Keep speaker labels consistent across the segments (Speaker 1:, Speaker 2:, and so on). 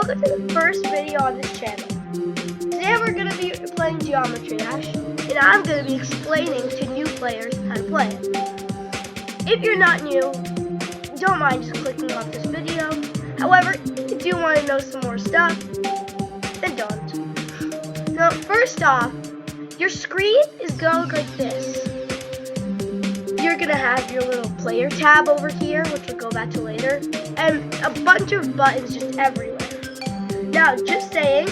Speaker 1: welcome to the first video on this channel. Today we're going to be playing Geometry Dash, and I'm going to be explaining to new players how to play it. If you're not new, don't mind just clicking off this video. However, if you want to know some more stuff, then don't. So first off, your screen is going to look like this. You're going to have your little player tab over here, which we'll go back to later, and a bunch of buttons just everywhere. Now, just saying,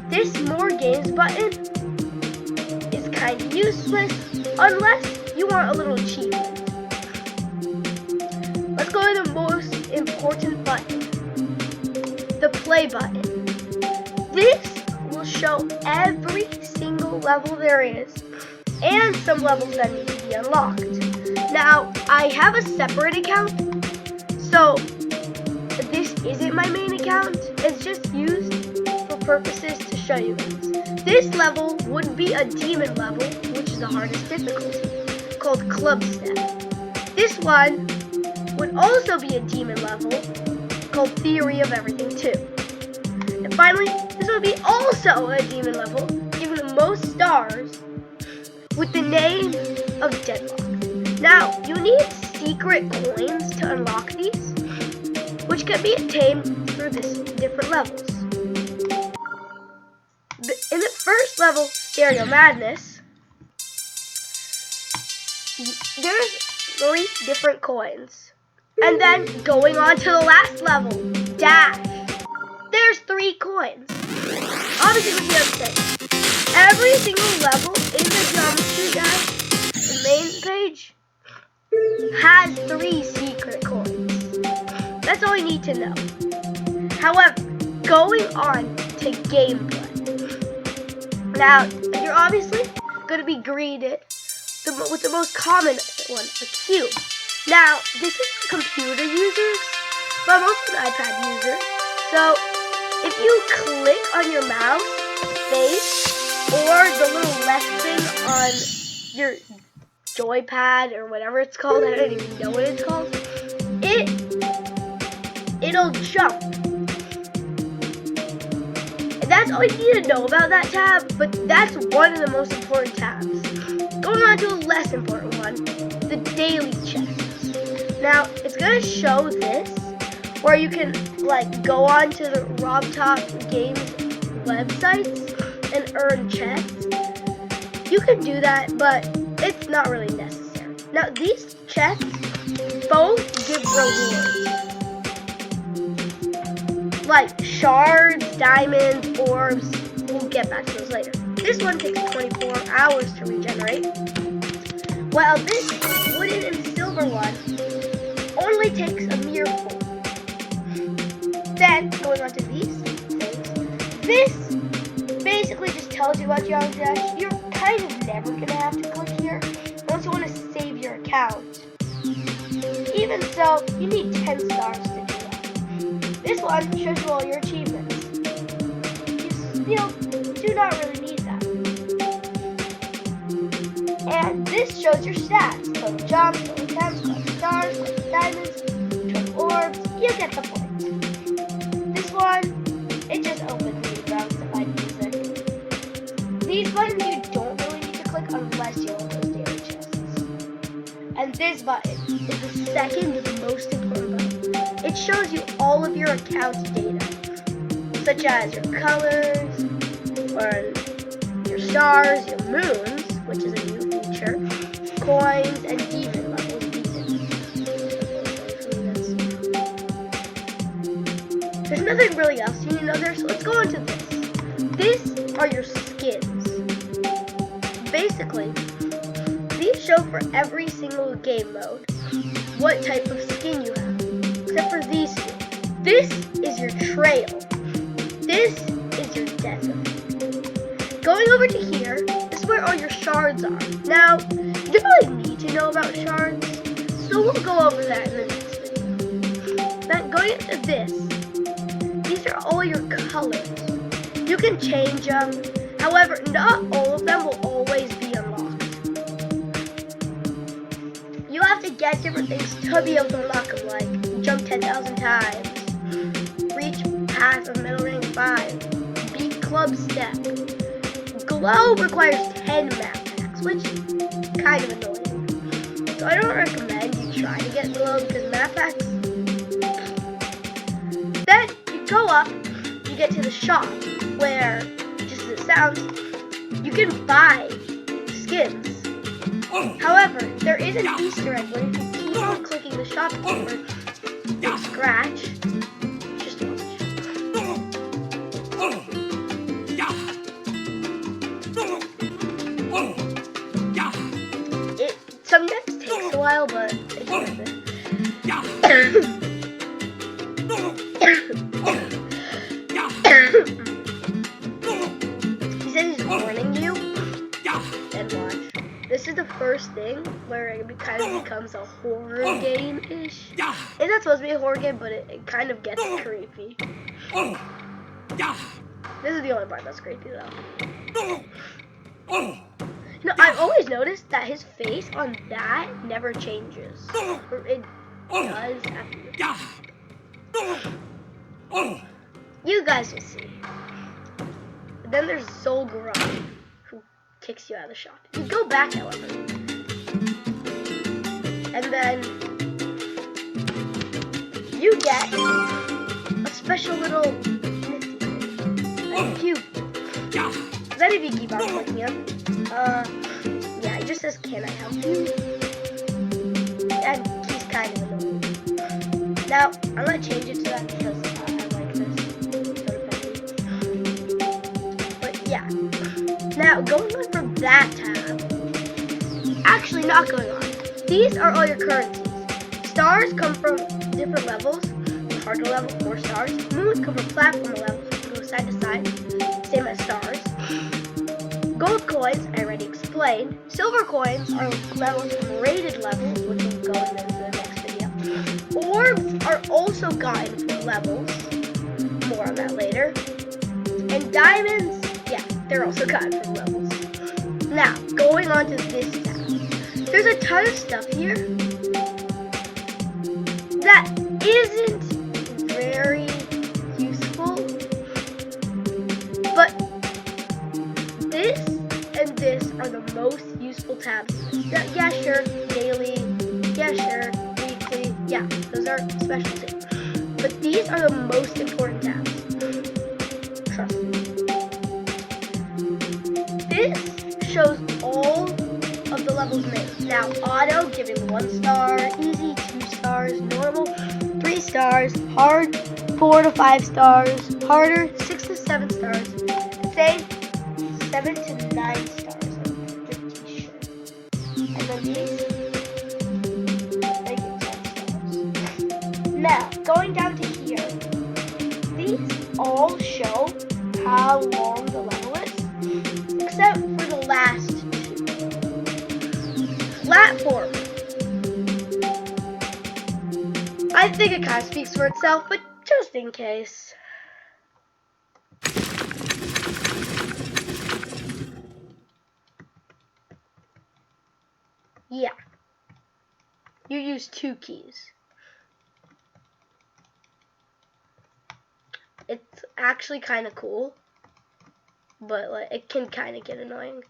Speaker 1: this More Games button is kind of useless unless you want a little achievement. Let's go to the most important button, the play button. This will show every single level there is, and some levels that need to be unlocked. Now, I have a separate account, so this isn't my main account. It's just used for purposes to show you guys. This level would be a demon level, which is the hardest difficulty, called Club Step. This one would also be a demon level, called Theory of Everything 2. And finally, this would be also a demon level, given the most stars, with the name of Deadlock. Now, you need secret coins to unlock these, which can be obtained through these different levels. In the first level, Stereo Madness, there's 3 different coins. And then going on to the last level, Dash, there's 3 coins. Obviously, what you have to say, every single level in the Geometry Dash, the main page, has 3 secret coins. That's all you need to know. However, going on to gameplay. Now, you're obviously going to be greeted with the most common one, a cube. Now, this is for computer users, but I'm also an iPad user. So, if you click on your mouse, space, or the little left thing on your joypad or whatever it's called, I don't even know what it's called, it'll jump. And that's all you need to know about that tab, but that's one of the most important tabs. Going on to a less important one, the daily chests. Now, it's going to show this, where you can go on to the RobTop Games websites and earn chests. You can do that, but it's not really necessary. Now, these chests both give rewards, like shards, diamonds, orbs. We'll get back to those later. This one takes 24 hours to regenerate, while this wooden and silver one only takes a mere 4. Then, going on to these things, this basically just tells you about Geometry Dash. You're kind of never going to have to click here unless you want to save your account. Even so, you need 10 stars to do that. This one shows you all your achievements. You still do not really need that. And this shows your stats. Total jumps, total attempts, total stars, total diamonds, total orbs. You get the point. This one, it just opens the browser to find music. These buttons you don't really need to click unless you want those daily chests. And this button is the second most important button. It shows you all of your account data, such as your colors, or your stars, your moons, which is a new feature, coins, and demon levels needed. There's nothing really else you need to know there, so let's go on to this. These are your skins. Basically, these show for every single game mode what type of skin you have, except for these two. This is your trail. This is your desert. Going over to here, this is where all your shards are. Now, you don't really need to know about shards, so we'll go over that in the next video. Then going into this, these are all your colors. You can change them, however, not all of them will always be unlocked. You have to get different things to be able to unlock them, like jump 10,000 times, reach half of middle range 5. Beat Club Step. Globe requires 10 map packs, which is kind of annoying. So I don't recommend you try to get Globe because map packs. Then you go up, you get to the shop where, just as it sounds, you can buy skins. However, there is an Easter egg where if you keep on clicking the shopkeeper, you scratch. Just watch. It sometimes takes a while, but it's worth it. He said he's warning you. And watch. This is the first thing where it kind of becomes a horror game-ish. It's not supposed to be a horror game, but it kind of gets creepy. This is the only part that's creepy, though. You know, I've always noticed that his face on that never changes. Or it does after this. You guys will see. Then there's Zolgaron, who kicks you out of the shop. You go back, however. And then you get a special little cube. Then if you keep on clicking him, yeah, it just says, "Can I help you?" And he's kind of annoying. Now, I'm gonna change it to that because I like this. But yeah. Now, going on from that tab, actually not going on. These are all your currencies. Stars come from different levels. Harder level, 4 stars. Moons come from platform levels, which go side to side, same as stars. Gold coins, I already explained. Silver coins are levels from rated levels, which will go into the next video. Orbs are also gotten from levels. More on that later. And diamonds, yeah, they're also gotten from levels. Now, going on to this tab. There's a ton of stuff here that isn't very useful, but this and this are the most useful tabs. Yeah, sure, daily, yeah, sure, weekly, yeah, those are specialty. But these are the most important tabs. Trust me. This shows all of the levels made. Now, auto giving 1 star, easy 2 stars, normal 3 stars, hard 4 to 5 stars, harder 6 to 7 stars, insane 7 to 9 stars. I'm pretty sure. And then these, they get 10 stars. Now, going down to here, these all show how long the level is, except for the last 2. Platform. I think it kind of speaks for itself, but just in case. Yeah. You use 2 keys. It's actually kind of cool, but like, it can kind of get annoying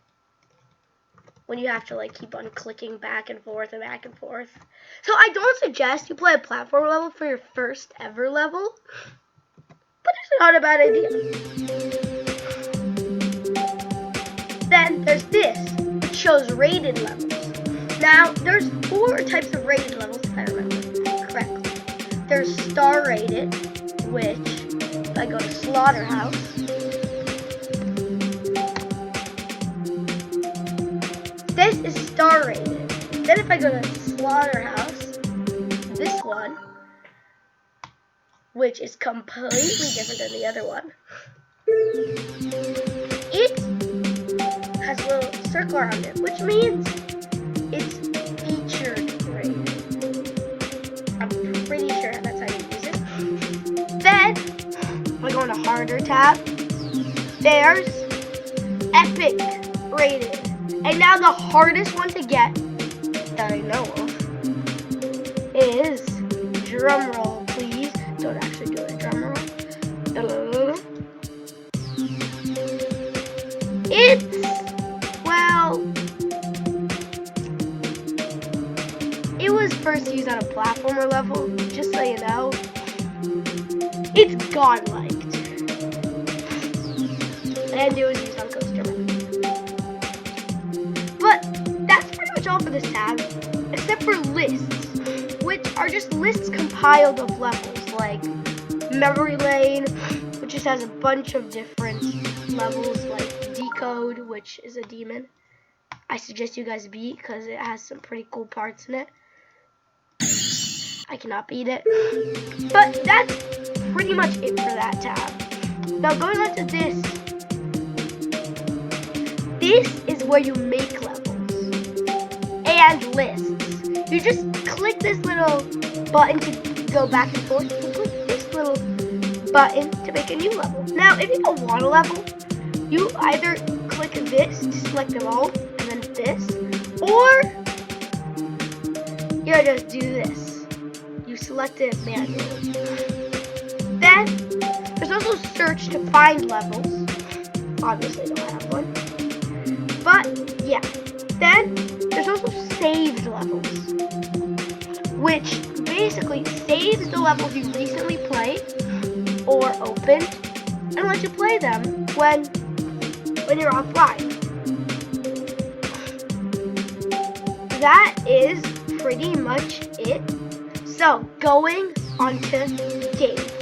Speaker 1: when you have to like keep on clicking back and forth and back and forth. So I don't suggest you play a platform level for your first ever level, but it's not a bad idea. Then there's this, which shows rated levels. Now there's 4 types of rated levels if I remember correctly. There's star rated, which if I go to Slaughterhouse, this is star rated. Then if I go to Slaughterhouse, this one, which is completely different than the other one, it has a little circle around it, which means it's featured rated. I'm pretty sure that's how you use it. Then, we go into harder tab. There's epic rated. And now the hardest one to get that I know of is, drum roll please, don't actually do a drum roll. Well, it was first used on a platformer level, just so you know. It's God-liked. And it was used on Coaster. But that's pretty much all for this tab, except for lists, which are just lists compiled of levels, like Memory Lane, which just has a bunch of different levels, like Decode, which is a demon. I suggest you guys beat because it has some pretty cool parts in it. I cannot beat it. But that's pretty much it for that tab. Now going on to this. This is where you make levels and lists. You just click this little button to go back and forth. You click this little button to make a new level. Now, if you don't want a level, you either click this to select them all, and then this, or you just do this. You select it manually. Then, there's also search to find levels. Obviously, I don't have one. But, yeah. Then, there's also saved levels, which basically saves the levels you recently played or opened and lets you play them when you're offline. That is pretty much it. So, going on to gameplay.